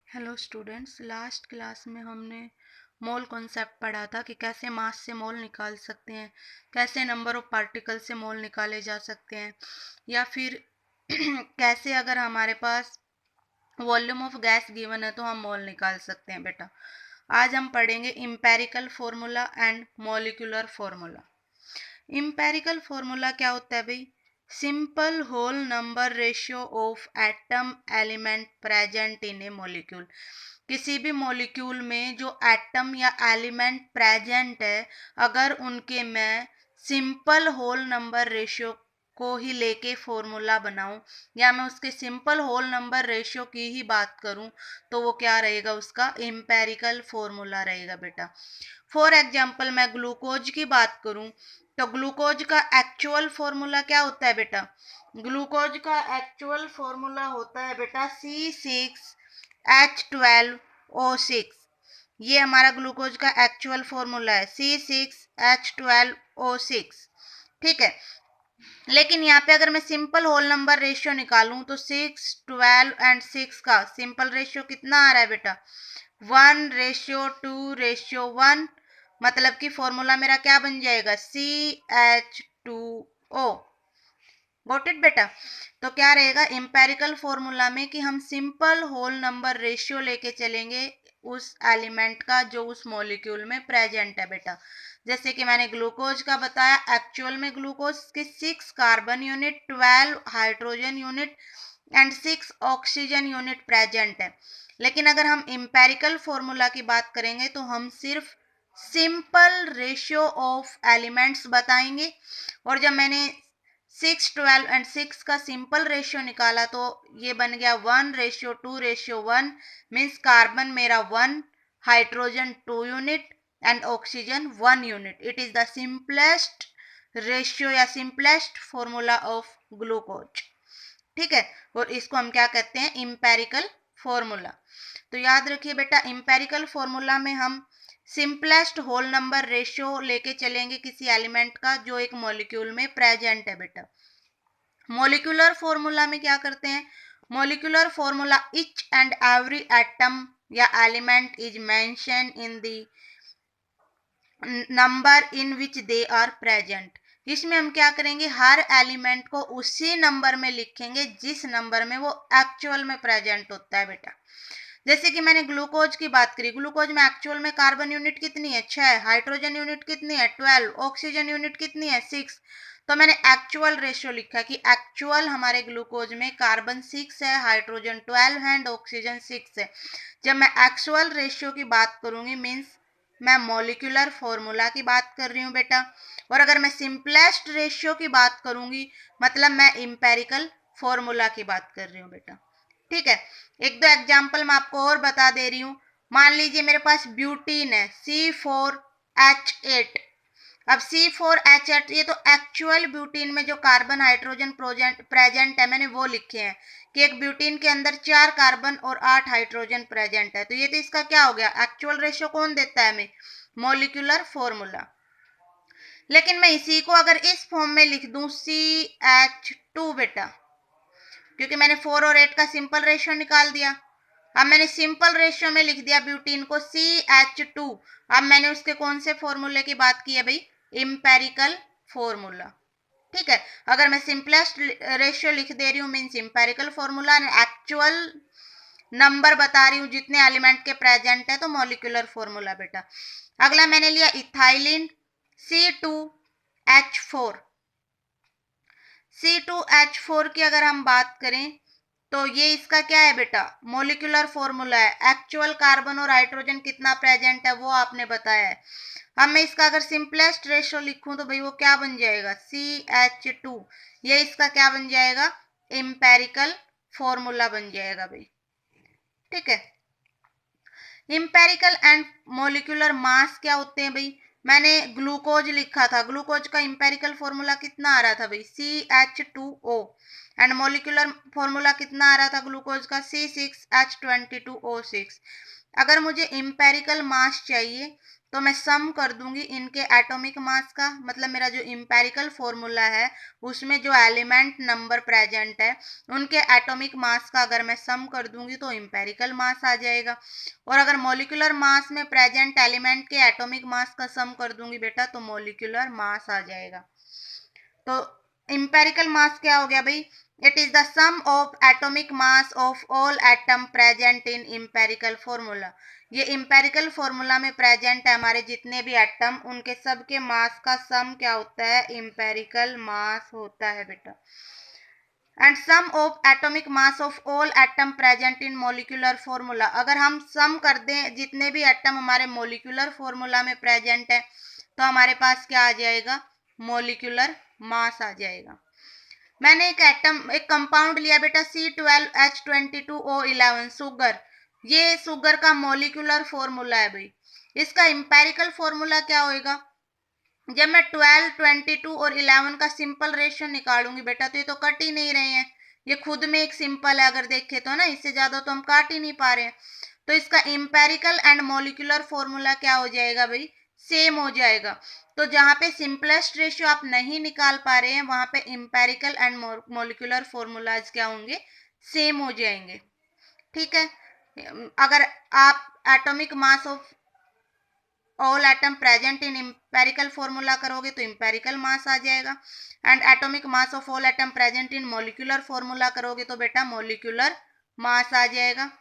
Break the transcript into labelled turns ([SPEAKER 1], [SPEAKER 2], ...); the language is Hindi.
[SPEAKER 1] हेलो स्टूडेंट्स, लास्ट क्लास में हमने मोल कॉन्सेप्ट पढ़ा था कि कैसे मास से मोल निकाल सकते हैं, कैसे नंबर ऑफ पार्टिकल से मोल निकाले जा सकते हैं, या फिर कैसे अगर हमारे पास वॉल्यूम ऑफ गैस गिवन है तो हम मोल निकाल सकते हैं। बेटा आज हम पढ़ेंगे empirical formula and molecular formula. Empirical formula क्या होता है भाई? Simple whole number ratio of atom element present in a molecule. किसी भी मॉलिक्यूल में जो एटम या एलिमेंट प्रेजेंट है, अगर उनके मैं सिंपल होल नंबर रेशियो को ही लेके फॉर्मूला बनाऊं या मैं उसके सिंपल होल नंबर रेशियो की ही बात करूं तो वो क्या रहेगा? उसका इम्पेरिकल फॉर्मूला रहेगा। बेटा फॉर एग्जाम्पल मैं ग्लूकोज की बात करूं तो ग्लूकोज का एक्चुअल फॉर्मूला क्या होता है बेटा? ग्लूकोज का एक्चुअल फॉर्मूला होता है बेटा C6H12O6। ये हमारा ग्लूकोज का एक्चुअल फॉर्मूला है C6H12O6। ठीक है, लेकिन यहाँ पे अगर मैं सिंपल होल नंबर रेशियो निकालूं तो 6, 12 एंड 6 का सिंपल रेशियो कितना आ रहा है बेटा? 1:2:1। मतलब कि फॉर्मूला मेरा क्या बन जाएगा? CH2O। गॉट इट बेटा? तो क्या रहेगा एम्पेरिकल फॉर्मूला में कि हम सिंपल होल नंबर रेशियो लेके चलेंगे उस एलिमेंट का जो उस मॉलिक्यूल में प्रेजेंट है। बेटा जैसे कि मैंने ग्लूकोज का बताया, एक्चुअल में ग्लूकोज के 6 carbon unit, 12 hydrogen unit and 6 oxygen unit present है। लेकिन अगर हम इम्पेरिकल फॉर्मूला की बात करेंगे तो हम सिर्फ सिंपल रेशियो ऑफ एलिमेंट्स बताएंगे। और जब मैंने 6, 12 एंड 6 का सिंपल रेशियो निकाला तो ये बन गया 1:2:1। मीन्स कार्बन मेरा 1, hydrogen 2 unit and oxygen 1 unit. It is the simplest ratio या सिंपलेस्ट फॉर्मूला ऑफ ग्लूकोज। ठीक है, और इसको हम क्या कहते हैं? Empirical formula. तो याद रखिए बेटा, इम्पेरिकल फॉर्मूला में हम सिंपलेस्ट होल नंबर रेशियो लेके चलेंगे किसी एलिमेंट का जो एक मॉलिक्यूल में प्रेजेंट है। बेटा मॉलिक्यूलर फॉर्मूला में क्या करते हैं? Molecular formula each and every atom या element is mention in the number in which they are present. इसमें हम क्या करेंगे? हर एलिमेंट को उसी नंबर में लिखेंगे जिस नंबर में वो एक्चुअल में प्रेजेंट होता है। बेटा जैसे कि मैंने ग्लूकोज की बात करी, ग्लूकोज में एक्चुअल में कार्बन यूनिट कितनी है? 6। हाइड्रोजन यूनिट कितनी है? 12। ऑक्सीजन यूनिट कितनी है? 6। तो मैंने एक्चुअल रेशियो लिखा कि एक्चुअल हमारे ग्लूकोज में कार्बन 6 है, हाइड्रोजन 12 है एंड ऑक्सीजन 6 है। जब मैं एक्चुअल रेशियो की बात करूंगी मीन्स मैं मॉलिक्यूलर फॉर्मूला की बात कर रही हूँ बेटा। और अगर मैं सिंपलेस्ट रेशियो की बात करूंगी मतलब मैं इम्पेरिकल फॉर्मूला की बात कर रही हूँ बेटा। ठीक है, एक दो एग्जाम्पल मैं आपको और बता दे रही हूँ। मान लीजिए मेरे पास ब्यूटीन है C4H8। अब C4H8 ये तो एक्चुअल ब्यूटीन में जो कार्बन हाइड्रोजन प्रेजेंट है मैंने वो लिखे हैं कि एक ब्यूटीन के अंदर 4 कार्बन और 8 हाइड्रोजन प्रेजेंट है। तो ये तो इसका क्या हो गया? एक्चुअल रेशियो कौन देता है हमें? Molecular formula. लेकिन मैं इसी को अगर इस फॉर्म में लिख दूं CH2 बेटा, क्योंकि मैंने 4 और 8 का सिंपल रेशियो निकाल दिया। अब मैंने सिंपल रेशियो में लिख दिया ब्यूटीन को CH2। अब मैंने उसके कौन से फॉर्मूले की बात की है भाई? Empirical formula. ठीक है, अगर मैं सिंपलेस्ट रेशियो लिख दे रही हूँ means empirical formula, actual number बता रही हूँ जितने एलिमेंट के प्रेजेंट है तो मॉलिक्यूलर फॉर्मूला। बेटा अगला मैंने लिया इथाइलिन C2H4। C2H4 की अगर हम बात करें तो ये इसका क्या है बेटा? मॉलिक्यूलर फॉर्मूला है। एक्चुअल कार्बन और हाइड्रोजन कितना प्रेजेंट है वो आपने बताया है। अब मैं इसका अगर सिंपलेस्ट रेशियो लिखूं तो भाई वो क्या बन जाएगा? CH2। ये इसका क्या बन जाएगा? इम्पेरिकल फॉर्मूला बन जाएगा भाई। ठीक है, इम्पेरिकल एंड मॉलिक्यूलर मास क्या होते हैं भाई? मैंने ग्लूकोज लिखा था, ग्लूकोज का इम्पेरिकल फॉर्मूला कितना आ रहा था भाई? CH2O। एंड मॉलिक्यूलर फॉर्मूला कितना आ रहा था ग्लूकोज का? C6H22O6। अगर मुझे इम्पेरिकल मास चाहिए तो मैं सम कर दूंगी इनके एटॉमिक मास का, मतलब मेरा जो इम्पेरिकल फॉर्मूला है उसमें जो एलिमेंट नंबर प्रेजेंट है उनके एटॉमिक मास का अगर मैं सम कर दूंगी तो इम्पेरिकल मास आ जाएगा। और अगर मॉलिक्यूलर मास में प्रेजेंट एलिमेंट के एटॉमिक मास का सम कर दूंगी बेटा तो मॉलिक्यूलर मास आ जाएगा। तो इंपेरिकल मास क्या हो गया भाई, it is the sum of atomic mass of all atom present in empirical formula. ये इंपेरिकल फॉर्मूला में प्रेजेंट है हमारे जितने भी एटम, उनके सब के मास का सम क्या होता है, इंपेरिकल मास होता है बेटा। And sum of atomic mass of all atom present in molecular formula, अगर हम सम कर दें जितने भी एटम हमारे मोलिकुलर फॉर्मूला में प्रेजेंट है तो हमारे पास क्या आ जाएगा, मोलिकुलर मास आ जाएगा। मैंने एक कंपाउंड लिया बेटा C12H22O11 सुगर। ये सुगर का मोलिकुलर फॉर्मूला है भाई। इसका इंपेरिकल फॉर्मूला क्या होएगा, जब मैं 12, 22 और 11 का सिंपल रेशियो निकालूंगी बेटा तो ये तो कट ही नहीं रहे हैं, ये खुद में एक सिंपल है अगर देखें तो ना, इससे ज्यादा तो हम काट ही नहीं पा रहे हैं। तो इसका इंपेरिकल एंड मॉलिक्यूलर फॉर्मूला क्या हो जाएगा भाई, सेम हो जाएगा। तो जहां पे सिंपलेस्ट रेशियो आप नहीं निकाल पा रहे हैं वहां पे इंपेरिकल एंड मॉलिक्यूलर फॉर्मूलाज क्या होंगे, सेम हो जाएंगे। ठीक है, अगर आप atomic mass of all atom present in empirical formula करोगे तो इंपेरिकल मास आ जाएगा, and atomic mass of all atom present in molecular formula करोगे तो बेटा मॉलिक्यूलर मास आ जाएगा।